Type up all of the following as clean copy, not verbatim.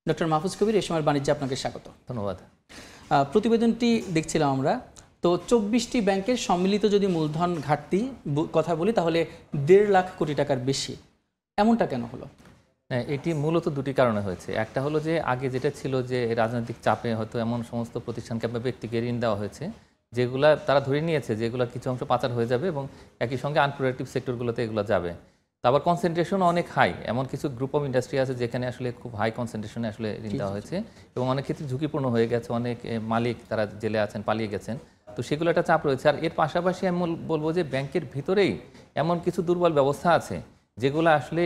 Doctor Mahfuz কবির, এই সময় বাণিজ্যে আপনাকে স্বাগত। ধন্যবাদ। প্রতিবেদনটি দেখছিলাম আমরা, তো ২৪টি ব্যাংকের সম্মিলিত যদি মূলধন ঘাটতি কথা বলি তাহলে ১.৫ লাখ কোটি টাকার বেশি। এমনটা কেন হলো? এটি মূলত দুটি কারণে হয়েছে। একটা হলো যে আগে যেটা ছিল যে রাজনৈতিক চাপে হয়তো এমন সমস্ত প্রতিষ্ঠানকে বা ব্যক্তিকে ঋণ দেওয়া হয়েছে যেগুলা তারা ধরে নিয়েছে যেগুলোর কিছু অংশ পাচার হয়ে যাবে এবং একই সঙ্গে আনপ্রোডাক্টিভ সেক্টরগুলোতে এগুলো যাবে। তো আবার কনসেন্ট্রেশনও অনেক হাই, এমন কিছু গ্রুপ অফ ইন্ডাস্ট্রি আছে যেখানে আসলে খুব হাই কনসেন্ট্রেশনে আসলে ঋণ দেওয়া হয়েছে এবং অনেক ক্ষেত্রে ঝুঁকিপূর্ণ হয়ে গেছে, অনেক মালিক তারা জেলে আছেন, পালিয়ে গেছেন। তো সেগুলো একটা চাপ রয়েছে। আর এর পাশাপাশি আমি বলবো যে ব্যাংকের ভিতরেই এমন কিছু দুর্বল ব্যবস্থা আছে যেগুলো আসলে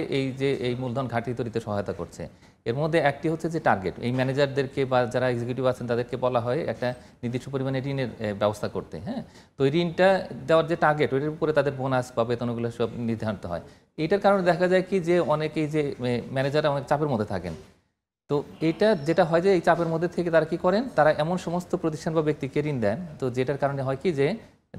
এই মূলধন ঘাটতি তৈরিতে সহায়তা করছে। এর মধ্যে একটি হচ্ছে যে টার্গেট, এই ম্যানেজারদেরকে বা যারা এক্সিকিউটিভ আছেন তাদেরকে বলা হয় একটা নির্দিষ্ট পরিমাণে ঋণের ব্যবস্থা করতে। হ্যাঁ, তো এই ঋণটা দেওয়ার যে টার্গেট ওইটার উপরে তাদের বোনাস বা বেতনগুলো সব নির্ধারিত হয়। এটার কারণে দেখা যায় কি যে অনেকেই যে ম্যানেজাররা অনেক চাপের মধ্যে থাকেন। তো এটা যেটা হয় যে এই চাপের মধ্যে থেকে তারা কি করেন, তারা এমন সমস্ত প্রতিষ্ঠান বা ব্যক্তিকে ঋণ দেন তো যেটার কারণে হয় কি যে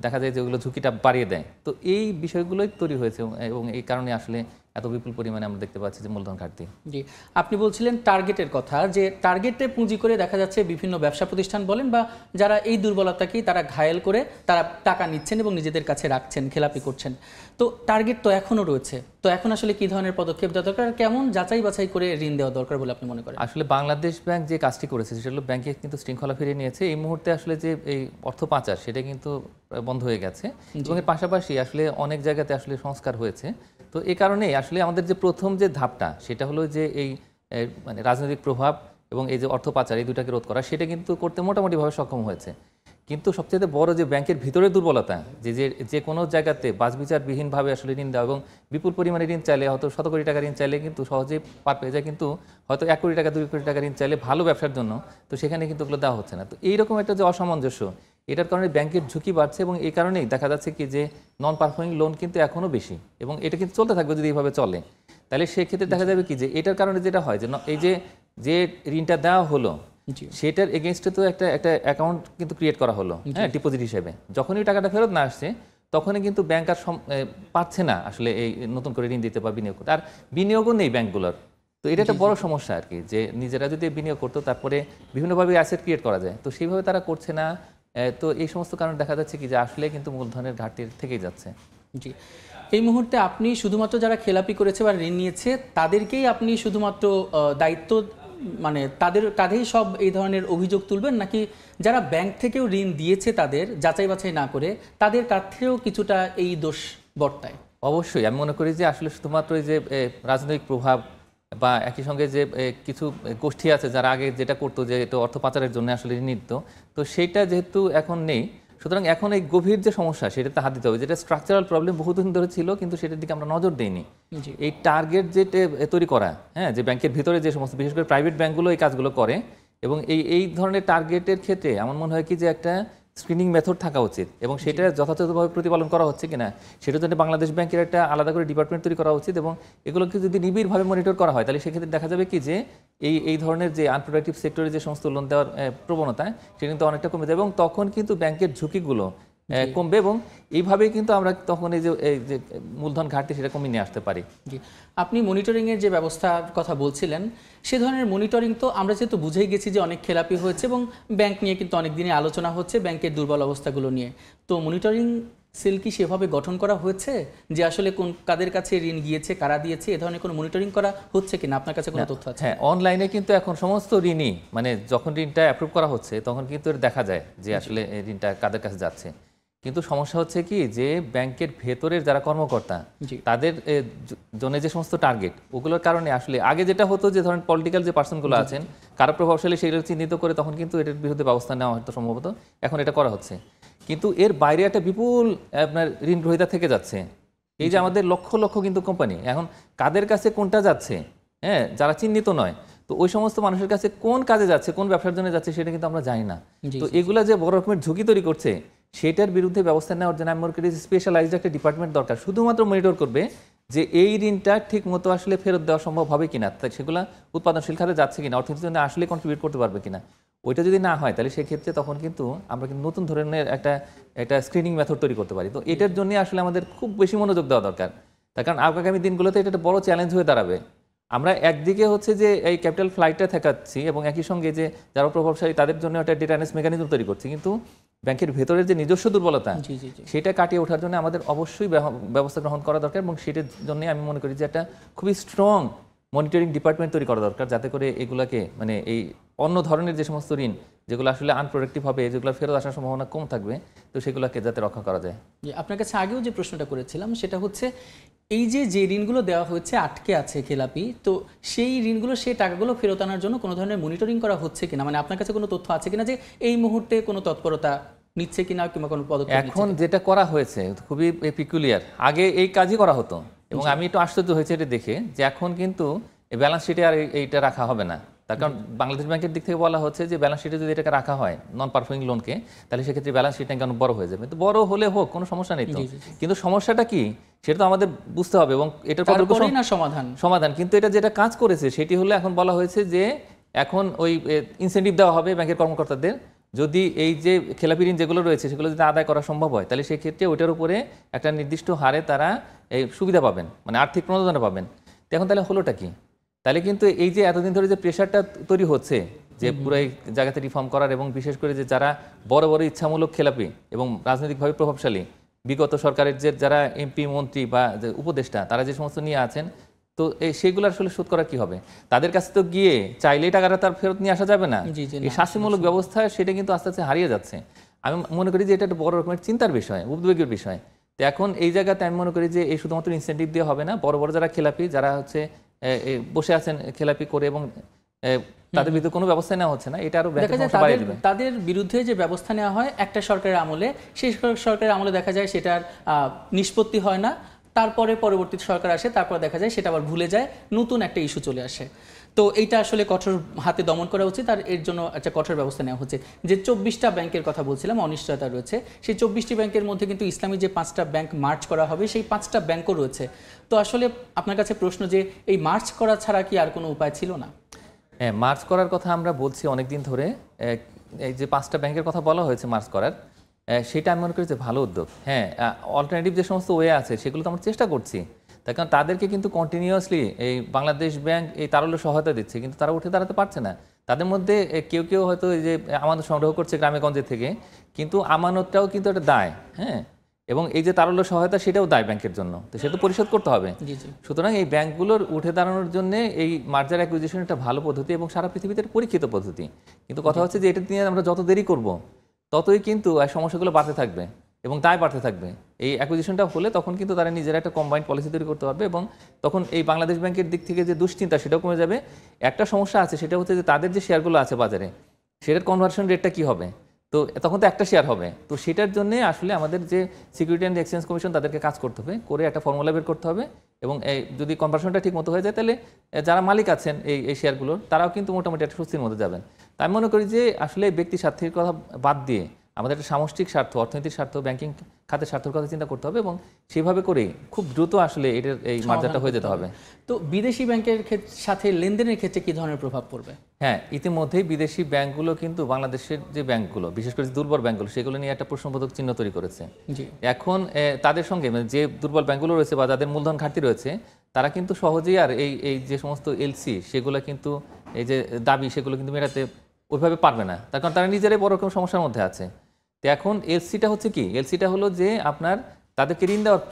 দেখা যায় যে ওগুলো ঝুঁকিটা বাড়িয়ে দেয়। তো এই বিষয়গুলোই তৈরি হয়েছে এবং এই কারণে আসলে এত বিপুল পরিমাণে আমরা দেখতে পাচ্ছি যে মূলধন ঘাটতি। জি, আপনি বলছিলেন টার্গেটের কথা, যে টার্গেটে পুঁজি করে দেখা যাচ্ছে বিভিন্ন ব্যবসা প্রতিষ্ঠান বলেন বা যারা এই দুর্বলতাকেই তারা ঘায়েল করে তারা টাকা নিচ্ছেন এবং নিজেদের কাছে রাখছেন, খেলাপি করছেন। তো টার্গেট তো এখনও রয়েছে, তো এখন আসলে কি ধরনের পদক্ষেপ দেওয়া দরকার, কেমন যাচাই বাছাই করে ঋণ দেওয়া দরকার বলে আপনি মনে করেন? আসলে বাংলাদেশ ব্যাংক যে কাজটি করেছে সেটা হলো ব্যাংকে কিন্তু শৃঙ্খলা ফিরিয়ে নিয়েছে। এই মুহূর্তে আসলে যে এই অর্থ পাচার সেটা কিন্তু বন্ধ হয়ে গেছে এবং এর পাশাপাশি আসলে অনেক জায়গাতে আসলে সংস্কার হয়েছে। তো এই কারণেই আসলে আমাদের যে প্রথম যে ধাপটা সেটা হলো যে এই মানে রাজনৈতিক প্রভাব এবং এই যে অর্থ পাচার এই দুটাকে রোধ করা, সেটা কিন্তু করতে মোটামুটিভাবে সক্ষম হয়েছে। কিন্তু সবচেয়ে বড় যে ব্যাংকের ভিতরের দুর্বলতা, যে কোনো জায়গাতে বাছবিচারবিহীনভাবে আসলে ঋণ দেওয়া এবং বিপুল পরিমাণে ঋণ চাইলে হয়তো ১০০ কোটি টাকা ঋণ চাইলে কিন্তু সহজেই পার পেয়ে যায়, কিন্তু হয়তো ১ কোটি টাকা ২ কোটি টাকা ঋণ চাইলে ভালো ব্যবসার জন্য, তো সেখানে কিন্তু ওগুলো দেওয়া হচ্ছে না। তো এইরকম একটা যে অসামঞ্জস্য, এটার কারণে ব্যাংকের ঝুঁকি বাড়ছে এবং এই কারণেই দেখা যাচ্ছে কি যে নন পারফর্মিং লোন কিন্তু এখনও বেশি এবং এটা কিন্তু চলতে থাকবে যদি এইভাবে চলে। তাহলে সেক্ষেত্রে দেখা যাবে কি যে এটার কারণে যেটা হয় যে এই যে ঋণটা দেওয়া হলো সেটার এগেনস্টে তো একটা অ্যাকাউন্ট কিন্তু ক্রিয়েট করা হলো, হ্যাঁ, ডিপোজিট হিসেবে। যখনই টাকাটা ফেরত না আসছে তখনই কিন্তু ব্যাংক আর পাচ্ছে না আসলে এই নতুন করে ঋণ দিতে বা বিনিয়োগ করতে, আর বিনিয়োগও নেই ব্যাংকগুলোর। তো এটা একটা বড় সমস্যা আর কি, যে নিজেরা যদি বিনিয়োগ করতো তারপরে বিভিন্নভাবে অ্যাসেট ক্রিয়েট করা যায়, তো সেইভাবে তারা করছে না। তো এই সমস্ত কারণে দেখা যাচ্ছে কি যে আসলে কিন্তু মূলধনের ঘাটতি থেকেই যাচ্ছে। জি, এই মুহূর্তে আপনি শুধুমাত্র যারা খেলাপি করেছে বা ঋণ নিয়েছে তাদেরকেই আপনি শুধুমাত্র দায়িত্ব, মানে তাদের কাঁধেই সব এই ধরনের অভিযোগ তুলবেন, নাকি যারা ব্যাংক থেকেও ঋণ দিয়েছে তাদের যাচাই বাছাই না করে তাদের কাছেও কিছুটা এই দোষ বর্তায়? অবশ্যই আমি মনে করি যে আসলে শুধুমাত্র এই যে রাজনৈতিক প্রভাব বা একই সঙ্গে যে কিছু গোষ্ঠী আছে যারা আগে যেটা করতো যে এটা অর্থ পাচারের জন্য আসলে ঋণ নিত, তো সেইটা যেহেতু এখন নেই, সুতরাং এখন এই গভীর যে সমস্যা সেটাতে হাত দিতে হবে, যেটা স্ট্রাকচারাল প্রবলেম বহুদিন ধরে ছিল কিন্তু সেটার দিকে আমরা নজর দিইনি। এই টার্গেট যেটা তৈরি করা, হ্যাঁ, যে ব্যাংকের ভিতরে যে সমস্ত বিশেষ করে প্রাইভেট ব্যাংকগুলো এই কাজগুলো করে এবং এই ধরনের টার্গেটের ক্ষেত্রে আমার মনে হয় কি যে একটা স্ক্রিনিং মেথড থাকা উচিত এবং সেটা যথাযথভাবে প্রতিপালন করা হচ্ছে কিনা সেটার জন্য বাংলাদেশ ব্যাংকের একটা আলাদা করে ডিপার্টমেন্ট তৈরি করা উচিত এবং এগুলোকে যদি নিবিড়ভাবে মনিটর করা হয় তাহলে সেক্ষেত্রে দেখা যাবে কি যে এই ধরনের যে আনপ্রোডাক্টিভ সেক্টরে যে সমস্ত লোন দেওয়ার প্রবণতা সেটা কিন্তু অনেকটা কমে যাবে এবং তখন কিন্তু ব্যাংকের ঝুঁকিগুলো কমবে এবং এইভাবেই কিন্তু আমরা তখন এই যে মূলধন ঘাটতি সেটা কমিয়ে নিয়ে আসতে পারি। জি, আপনি মনিটরিংয়ের যে ব্যবস্থার কথা বলছিলেন, সে ধরনের মনিটরিং তো আমরা যেহেতু বুঝেই গেছি যে অনেক খেলাপি হয়েছে এবং ব্যাংক নিয়ে কিন্তু অনেক দিনে আলোচনা হচ্ছে ব্যাংকের দুর্বল অবস্থাগুলো নিয়ে, তো মনিটরিং সেল কি সেভাবে গঠন করা হয়েছে যে আসলে কাদের কাছে ঋণ গিয়েছে, কারা দিয়েছে, এ ধরনের কোনো মনিটরিং করা হচ্ছে কিনা? আপনার কাছে কোনো তথ্য আছে? হ্যাঁ, অনলাইনে কিন্তু এখন সমস্ত ঋণই মানে যখন ঋণটা অ্যাপ্রুভ করা হচ্ছে তখন কিন্তু দেখা যায় যে আসলে ঋণটা কাদের কাছে যাচ্ছে। কিন্তু সমস্যা হচ্ছে কি যে ব্যাংকের ভেতরের যারা কর্মকর্তা তাদের জন্য যে সমস্ত টার্গেট ওগুলোর কারণে আসলে আগে যেটা হতো যে ধরেন পলিটিক্যাল যে পার্সনগুলো আছেন কারো প্রভাবশালী সেগুলো চিহ্নিত করে তখন কিন্তু এটার বিরুদ্ধে ব্যবস্থা নেওয়া হয়তো সম্ভবত, এখন এটা করা হচ্ছে। কিন্তু এর বাইরে একটা বিপুল আপনার ঋণ গ্রহীতা থেকে যাচ্ছে। এই যে আমাদের লক্ষ লক্ষ কিন্তু কোম্পানি এখন কাদের কাছে কোনটা যাচ্ছে, হ্যাঁ, যারা চিহ্নিত নয়, তো ওই সমস্ত মানুষের কাছে কোন কাজে যাচ্ছে, কোন ব্যবসার জন্য যাচ্ছে সেটা কিন্তু আমরা জানি না। তো এগুলা যে বড় রকমের ঝুঁকি তৈরি করছে সেটার বিরুদ্ধে ব্যবস্থা নেওয়ার জন্য আমি মনে করি স্পেশালাইজড একটা ডিপার্টমেন্ট দরকার, শুধুমাত্র মনিটর করবে যে এই ঋণটা ঠিক মতো আসলে ফেরত দেওয়া সম্ভব হবে কিনা, তাই সেগুলো উৎপাদনশীল খাতে যাচ্ছে কিনা, অর্থনীতির জন্য আসলে কন্ট্রিবিউট করতে পারবে কিনা। ওইটা যদি না হয় তাহলে সেক্ষেত্রে তখন কিন্তু আমরা কিন্তু নতুন ধরনের একটা স্ক্রিনিং মেথড তৈরি করতে পারি। তো এটার জন্য আসলে আমাদের খুব বেশি মনোযোগ দেওয়া দরকার, তার কারণ আগামী দিনগুলোতে এটা একটা বড় চ্যালেঞ্জ হয়ে দাঁড়াবে। আমরা একদিকে হচ্ছে যে এই ক্যাপিটাল ফ্লাইটটা ঠেকাচ্ছি এবং একই সঙ্গে যে যারা প্রভাবশালী তাদের জন্য একটা ডিটারনেন্স মেকানিজম তৈরি করছি, কিন্তু ব্যাংকের ভেতরের যে নিজস্ব দুর্বলতা জি জি জি সেটা কাটিয়ে ওঠার জন্য আমাদের অবশ্যই ব্যবস্থা গ্রহণ করা দরকার এবং সেটার জন্য আমি মনে করি যে একটা খুবই স্ট্রং মনিটরিং ডিপার্টমেন্ট তৈরি করা দরকার, যাতে করে এগুলাকে মানে এই অন্য ধরনের যে সমস্ত ঋণ যেগুলো আসলে আনপ্রোডাক্টিভ হবে, যেগুলো ফেরত আসার সম্ভাবনা কম থাকবে, তো সেগুলোকে যাতে রক্ষা করা যায়। জি, আপনার কাছে আগেও যে প্রশ্নটা করেছিলাম সেটা হচ্ছে এই যে ঋণগুলো দেওয়া হয়েছে আটকে আছে খেলাপি, তো সেই ঋণগুলো সেই টাকাগুলো ফেরত আনার জন্য কোনো ধরনের মনিটরিং করা হচ্ছে কিনা, মানে আপনার কাছে কোনো তথ্য আছে কিনা যে এই মুহূর্তে কোনো তৎপরতা নিচ্ছে কিনা কিংবা কোনো পদক্ষেপ নিচ্ছে এখন কিনা? যেটা করা হয়েছে খুবই পিকুলিয়ার, আগে এই কাজই করা হতো এবং আমি একটু আশ্চর্য হয়েছে এটা দেখে যে এখন কিন্তু ব্যালেন্স শিটে আর এইটা রাখা হবে না। তার কারণ বাংলাদেশ ব্যাংকের দিক থেকে বলা হচ্ছে যে ব্যালেন্স শিটে যদি এটাকে রাখা হয় নন পারফর্মিং লোনকে, তাহলে সেক্ষেত্রে ব্যালেন্স শিটটা কেন বড় হয়ে যাবে, তো বড় হলে হোক, কোনো সমস্যা নেই তো, কিন্তু সমস্যাটা কি সেটা তো আমাদের বুঝতে হবে এবং এটার তারপরেই না সমাধান। সমাধান। কিন্তু এটা যেটা কাজ করেছে সেটি হলো এখন বলা হয়েছে যে এখন ওই ইনসেন্টিভ দেওয়া হবে ব্যাংকের কর্মকর্তাদের, যদি এই যে খেলাপি ঋণ যেগুলো রয়েছে সেগুলো যদি আদায় করা সম্ভব হয় তাহলে সেক্ষেত্রে ওইটার উপরে একটা নির্দিষ্ট হারে তারা এই সুবিধা পাবেন, মানে আর্থিক প্রণোদনা পাবেন। তো এখন তাহলে হলোটা কি? তাহলে কিন্তু এই যে এতদিন ধরে যে প্রেশারটা তৈরি হচ্ছে যে পুরো এই জায়গাতে রিফর্ম করার এবং বিশেষ করে যে যারা বড় বড় ইচ্ছামূলক খেলাপি এবং রাজনৈতিকভাবে প্রভাবশালী বিগত সরকারের যে যারা এমপি মন্ত্রী বা যে উপদেষ্টা তারা যে সমস্ত নিয়ে আছেন, তো সেগুলো আসলে শোধ করা কি হবে? তাদের কাছে তো গিয়ে চাইলেই টাকাটা তার ফেরত নিয়ে আসা যাবে না। জি, জি, এই শাস্তিমূলক ব্যবস্থা সেটা কিন্তু আস্তে আস্তে হারিয়ে যাচ্ছে। আমি মনে করি যে এটা একটা বড় রকমের চিন্তার বিষয়, উদ্বেগের বিষয়। তো এখন এই জায়গাতে আমি মনে করি যে এই শুধুমাত্র ইনসেন্টিভ দিয়ে হবে না, বড় বড় যারা খেলাপি, যারা হচ্ছে বসে আছেন খেলাপি করে এবং তাদের বিরুদ্ধে কোনো ব্যবস্থা নেওয়া হচ্ছে না, এটা আরো দেখা যায় তাদের বিরুদ্ধে যে ব্যবস্থা নেওয়া হয় একটা সরকারের আমলে, সেই সরকারের আমলে দেখা যায় সেটার নিষ্পত্তি হয় না, তারপরে পরবর্তী সরকার আসে, তারপর দেখা যায় সেটা আবার ভুলে যায়, নতুন একটা ইস্যু চলে আসে। তো এইটা আসলে কঠোর হাতে দমন করা উচিত, আর এর জন্য একটা কঠোর ব্যবস্থা নেওয়া হচ্ছে। যে 24টা ব্যাংকের কথা বলছিলাম অনিশ্চয়তা রয়েছে, সেই 24টি ব্যাংকের মধ্যে কিন্তু ইসলামী যে 5টা ব্যাংক মার্চ করা হবে সেই 5টা ব্যাংকও রয়েছে। তো আসলে আপনার কাছে প্রশ্ন যে এই মার্চ করা ছাড়া কি আর কোনো উপায় ছিল না? হ্যাঁ, মার্চ করার কথা আমরা বলছি অনেকদিন ধরে। এই যে 5টা ব্যাংকের কথা বলা হয়েছে মার্চ করার, সেটা আমি মনে করি যে ভালো উদ্যোগ। হ্যাঁ, অল্টারনেটিভ যে সমস্ত ওয়ে আছে সেগুলো তো আমরা চেষ্টা করছি, তার কারণ তাদেরকে কিন্তু কন্টিনিউয়াসলি এই বাংলাদেশ ব্যাংক এই তারল্য সহায়তা দিচ্ছে, কিন্তু তারা উঠে দাঁড়াতে পারছে না। তাদের মধ্যে কেউ কেউ হয়তো এই যে আমানত সংগ্রহ করছে গ্রামে গঞ্জে থেকে, কিন্তু আমানতটাও কিন্তু একটা দায়। হ্যাঁ, এবং এই যে তারল্য সহায়তা সেটাও দায় ব্যাংকের জন্য, তো সেটা তো পরিশোধ করতে হবে। সুতরাং এই ব্যাংকগুলোর উঠে দাঁড়ানোর জন্য এই মার্জার অ্যাকুইজিশন একটা ভালো পদ্ধতি এবং সারা পৃথিবীতে পরীক্ষিত পদ্ধতি। কিন্তু কথা হচ্ছে যে এটা নিয়ে আমরা যত দেরি করব ততই কিন্তু সমস্যাগুলো বাড়তে থাকবে এবং দায় বাড়তে থাকবে। এই অ্যাকুইজিশনটা হলে তখন কিন্তু তারা নিজেরা একটা কম্বাইন্ড পলিসি তৈরি করতে পারবে এবং তখন এই বাংলাদেশ ব্যাংকের দিক থেকে যে দুশ্চিন্তা সেটাও কমে যাবে। একটা সমস্যা আছে, সেটা হচ্ছে যে তাদের যে শেয়ারগুলো আছে বাজারে সেটার কনভার্সন রেটটা কী হবে, তো তখন তো একটা শেয়ার হবে। তো সেটার জন্য আসলে আমাদের যে সিকিউরিটি অ্যান্ড এক্সচেঞ্জ কমিশন তাদেরকে কাজ করতে হবে, করে একটা ফর্মুলা বের করতে হবে এবং যদি কনভার্সনটা ঠিক মতো হয়ে যায় তাহলে যারা মালিক আছেন এই শেয়ারগুলোর তারাও কিন্তু মোটামুটি একটা স্বস্তির মধ্যে যাবেন। তাই আমি মনে করি যে আসলে ব্যক্তি স্বার্থের কথা বাদ দিয়ে আমাদের একটা সামষ্টিক স্বার্থ, অর্থনৈতিক স্বার্থ, ব্যাংকিং খাতের স্বার্থের কথা চিন্তা করতে হবে এবং সেভাবে করেই খুব দ্রুত আসলে এটার এই মার্জারটা হয়ে যেতে হবে। তো বিদেশি ব্যাংকের সাথে লেনদেনের ক্ষেত্রে কি ধরনের প্রভাব পড়বে? হ্যাঁ, ইতিমধ্যেই বিদেশি ব্যাংকগুলো কিন্তু বাংলাদেশের যে ব্যাংকগুলো, বিশেষ করে দুর্বল ব্যাংকগুলো, সেগুলো নিয়ে একটা প্রশ্নবোধক চিহ্ন তৈরি করেছে। এখন তাদের সঙ্গে মানে যে দুর্বল ব্যাংকগুলো রয়েছে বা যাদের মূলধন ঘাটতি রয়েছে তারা কিন্তু সহজেই আর এই যে সমস্ত এলসি সেগুলো কিন্তু এই যে দাবি সেগুলো কিন্তু মেটাতে ওইভাবে পারবে না, তার কারণ তারা নিজেরাই বড় রকম সমস্যার মধ্যে আছে। তো এখন এলসিটা হচ্ছে কি, এলসিটা হলো যে আপনার তাদেরকে ঋণ দেওয়ার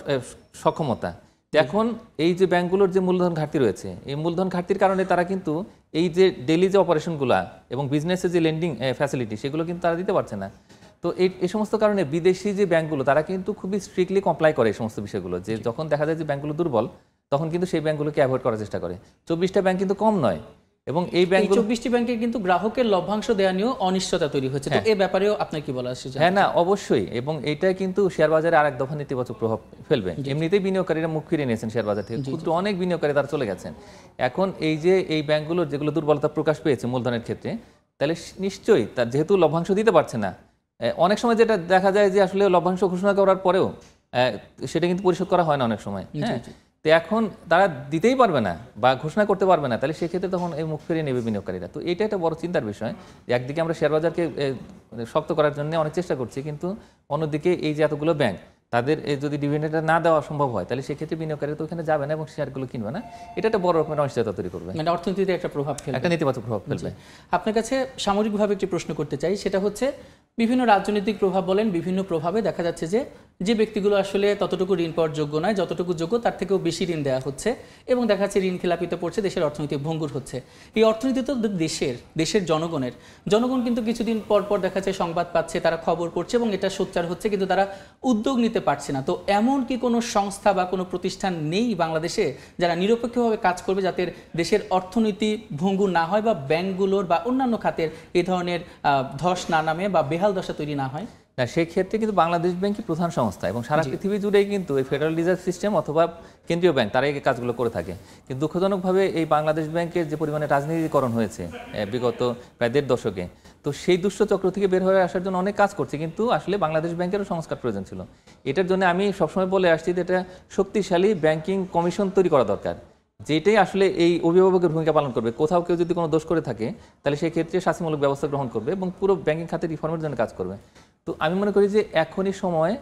সক্ষমতা। তো এখন এই যে ব্যাংকগুলোর যে মূলধন ঘাটতি রয়েছে, এই মূলধন ঘাটতির কারণে তারা কিন্তু এই যে ডেইলি যে অপারেশনগুলো এবং বিজনেসের যে লেন্ডিং ফ্যাসিলিটি সেগুলো কিন্তু তারা দিতে পারছে না। তো এই সমস্ত কারণে বিদেশি যে ব্যাংকগুলো তারা কিন্তু খুবই স্ট্রিক্টলি কমপ্লাই করে এই সমস্ত বিষয়গুলো, যে যখন দেখা যায় যে ব্যাংকগুলো দুর্বল তখন কিন্তু সেই ব্যাংকগুলোকে অ্যাভয়েড করার চেষ্টা করে। 24টা ব্যাংক কিন্তু কম নয় এবং এই 24টি ব্যাংকের কিন্তু গ্রাহকের লভ্যাংশ দেওয়া নিয়েও অনিশ্চয়তা তৈরি হচ্ছে। তো এই ব্যাপারেও আপনার কি বলা আছে? হ্যাঁ, না অবশ্যই, এবং এটা কিন্তু শেয়ার বাজারে আরেক দফা নেতিবাচক প্রভাব ফেলবে। এমনিতেই বিনিয়োগকারীরা মুখ ফিরিয়ে নিয়েছেন শেয়ার বাজার থেকে, ক্ষুদ্র অনেক বিনিয়োগকারী তারা চলে গেছেন। এখন এই যে এই ব্যাংকগুলোর যেগুলো দুর্বলতা প্রকাশ পেয়েছে মূলধনের ক্ষেত্রে, তাহলে নিশ্চয়ই তার যেহেতু লভ্যাংশ দিতে পারছে না, অনেক সময় যেটা দেখা যায় যে আসলে লভ্যাংশ ঘোষণা করার পরেও সেটা কিন্তু পরিশোধ করা হয় না অনেক সময়। হ্যাঁ, তো এখন তারা দিতেই পারবে না বা ঘোষণা করতে পারবে না, তাহলে সেক্ষেত্রে তখন এই মুখ ফিরিয়ে নেবে বিনিয়োগকারীরা। তো এটা একটা বড় চিন্তার বিষয় যে একদিকে আমরা শেয়ার বাজারকে শক্ত করার জন্য অনেক চেষ্টা করছি, কিন্তু অন্যদিকে এই যে এতগুলো ব্যাংক তাদের যদি ডিভিডেন্ডটা না দেওয়া সম্ভব হয় তাহলে সেক্ষেত্রে বিনিয়োগকারী তো ওখানে যাবে না এবং শেয়ারগুলো কিনবে না। এটা একটা বড় রকমের অনিশ্চয়তা তৈরি করবে, মানে অর্থনীতিতে একটা প্রভাব ফেলবে, একটা নেতিবাচক প্রভাব ফেলবে। আপনার কাছে সামরিকভাবে একটি প্রশ্ন করতে চাই, সেটা হচ্ছে বিভিন্ন রাজনৈতিক প্রভাব বলেন, বিভিন্ন প্রভাবে দেখা যাচ্ছে যে ব্যক্তিগুলো আসলে ততটুকু ঋণ পাওয়ার যোগ্য নয়, যতটুকু যোগ্য তার থেকেও বেশি ঋণ দেওয়া হচ্ছে এবং দেখা যাচ্ছে ঋণ খেলাপিতে পড়ছে, দেশের অর্থনীতি ভঙ্গুর হচ্ছে। এই অর্থনীতি তো দেশের জনগণ কিন্তু কিছুদিন পর পর দেখা যাচ্ছে সংবাদ পাচ্ছে, তারা খবর পড়ছে এবং এটা সোচ্চার হচ্ছে, কিন্তু তারা উদ্যোগ নিতে পারছে না। তো এমন কি কোনো সংস্থা বা কোনো প্রতিষ্ঠান নেই বাংলাদেশে যারা নিরপেক্ষভাবে কাজ করবে যাতে দেশের অর্থনীতি ভঙ্গুর না হয় বা ব্যাংকগুলোর বা অন্যান্য খাতের এই ধরনের ধস না নামে বা বেহাল দশা তৈরি না হয়? না, সেই ক্ষেত্রে কিন্তু বাংলাদেশ ব্যাংকই প্রধান সংস্থা এবং সারা পৃথিবী জুড়েই কিন্তু এই ফেডারেল রিজার্ভ সিস্টেম অথবা কেন্দ্রীয় ব্যাংক তারা এই কাজগুলো করে থাকে। কিন্তু দুঃখজনকভাবে এই বাংলাদেশ ব্যাংকের যে পরিমাণে রাজনীতিকরণ হয়েছে বিগত প্রায় 1.5 দশকে, তো সেই দুষ্ট চক্র থেকে বের হয়ে আসার জন্য অনেক কাজ করছে, কিন্তু আসলে বাংলাদেশ ব্যাংকেরও সংস্কার প্রয়োজন ছিল। এটার জন্য আমি সবসময় বলে আসছি যে এটা শক্তিশালী ব্যাংকিং কমিশন তৈরি করা দরকার, যেটাই আসলে এই অভিভাবকের ভূমিকা পালন করবে। কোথাও কেউ যদি কোনো দোষ করে থাকে তাহলে সেই ক্ষেত্রে শাস্তিমূলক ব্যবস্থা গ্রহণ করবে এবং পুরো ব্যাংকিং খাতে রিফর্মের জন্য কাজ করবে। তো আমি মনে করি যে এখনই সময়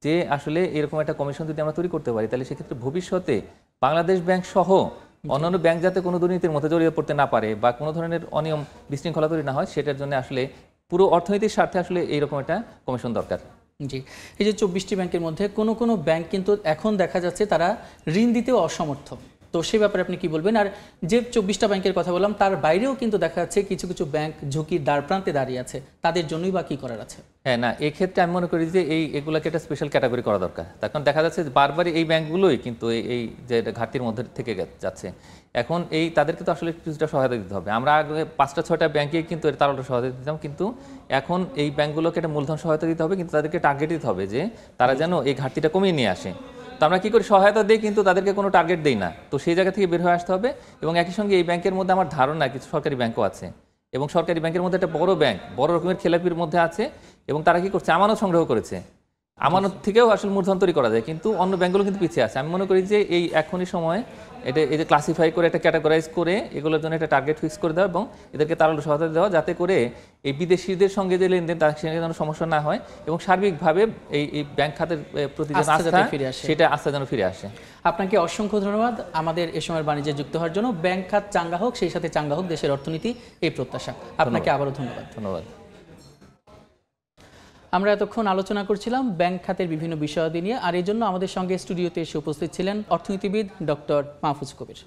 যে আসলে এরকম একটা কমিশন যদি আমরা তৈরি করতে পারি তাহলে সেক্ষেত্রে ভবিষ্যতে বাংলাদেশ ব্যাংক সহ অন্যান্য ব্যাংক যাতে কোনো দুর্নীতির মধ্যে জড়িয়ে পড়তে না পারে বা কোনো ধরনের অনিয়ম বিশৃঙ্খলা তৈরি না হয়, সেটার জন্য আসলে পুরো অর্থনীতির স্বার্থে আসলে এইরকম একটা কমিশন দরকার। জি, এই যে 24টি ব্যাংকের মধ্যে কোনো ব্যাংক কিন্তু এখন দেখা যাচ্ছে তারা ঋণ দিতেও অসমর্থ, তো সেই ব্যাপারে আপনি কি বলবেন? আর যে 24টা ব্যাংকের কথা বললাম তার বাইরেও কিন্তু দেখা যাচ্ছে কিছু কিছু ব্যাংক ঝুঁকির দ্বারপ্রান্তে দাঁড়িয়ে আছে, তাদের জন্যই বা কি করার আছে? হ্যাঁ, না, এক্ষেত্রে আমি মনে করি যে এগুলোকে একটা স্পেশাল ক্যাটাগরি করা দরকার। তখন দেখা যাচ্ছে যে বারবারই এই ব্যাংকগুলোই কিন্তু এই যে ঘাটতির মধ্যে থেকে যাচ্ছে। এখন তাদেরকে তো আসলে কিছুটা সহায়তা দিতে হবে। আমরা আগে 5-6টা ব্যাংকে কিন্তু তার একটা সহায়তা দিতাম, কিন্তু এখন এই ব্যাংকগুলোকে একটা মূলধন সহায়তা দিতে হবে, কিন্তু তাদেরকে টার্গেট দিতে হবে যে তারা যেন এই ঘাটতিটা কমিয়ে নিয়ে আসে। তো আমরা কি করি, সহায়তা দিই কিন্তু তাদেরকে কোনো টার্গেট দেই না। তো সেই জায়গা থেকে বের হয়ে আসতে হবে। এবং একই সঙ্গে এই ব্যাংকের মধ্যে আমার ধারণা কিছু সরকারি ব্যাংকও আছে এবং সরকারি ব্যাংকের মধ্যে একটা বড় ব্যাংক বড় রকমের খেলাপির মধ্যে আছে এবং তারা কি করছে, আমানত সংগ্রহ করেছে। আমানত থেকেও আসলে মূলধন তৈরি করা যায়, কিন্তু অন্য ব্যাংকগুলো কিন্তু পিছিয়ে আছে। আমি মনে করি যে এখনই সময় এই যে ক্লাসিফাই করে একটা ক্যাটাগরাইজ করে এগুলোর জন্য একটা টার্গেট ফিক্স করে দেওয়া এবং এদেরকে তার সহায়তা দেওয়া, যাতে করে এই বিদেশিদের সঙ্গে যে লেনদেন তার সেখানে যেন সমস্যা না হয় এবং সার্বিকভাবে এই ব্যাংক খাতের প্রতি যে আস্থা সেটা আস্থা যেন ফিরে আসে। আপনাকে অসংখ্য ধন্যবাদ আমাদের এ সময়ের বাণিজ্যে যুক্ত হওয়ার জন্য। ব্যাংক খাত চাঙ্গা হোক, সেই সাথে চাঙ্গা হোক দেশের অর্থনীতি, এই প্রত্যাশা। আপনাকে আবারও ধন্যবাদ। আমরা এতক্ষণ আলোচনা করছিলাম ব্যাংক খাতের বিভিন্ন বিষয়াদি নিয়ে, আর এই জন্য আমাদের সঙ্গে স্টুডিওতে এসে উপস্থিত ছিলেন অর্থনীতিবিদ ডক্টর মাহফুজ কবির।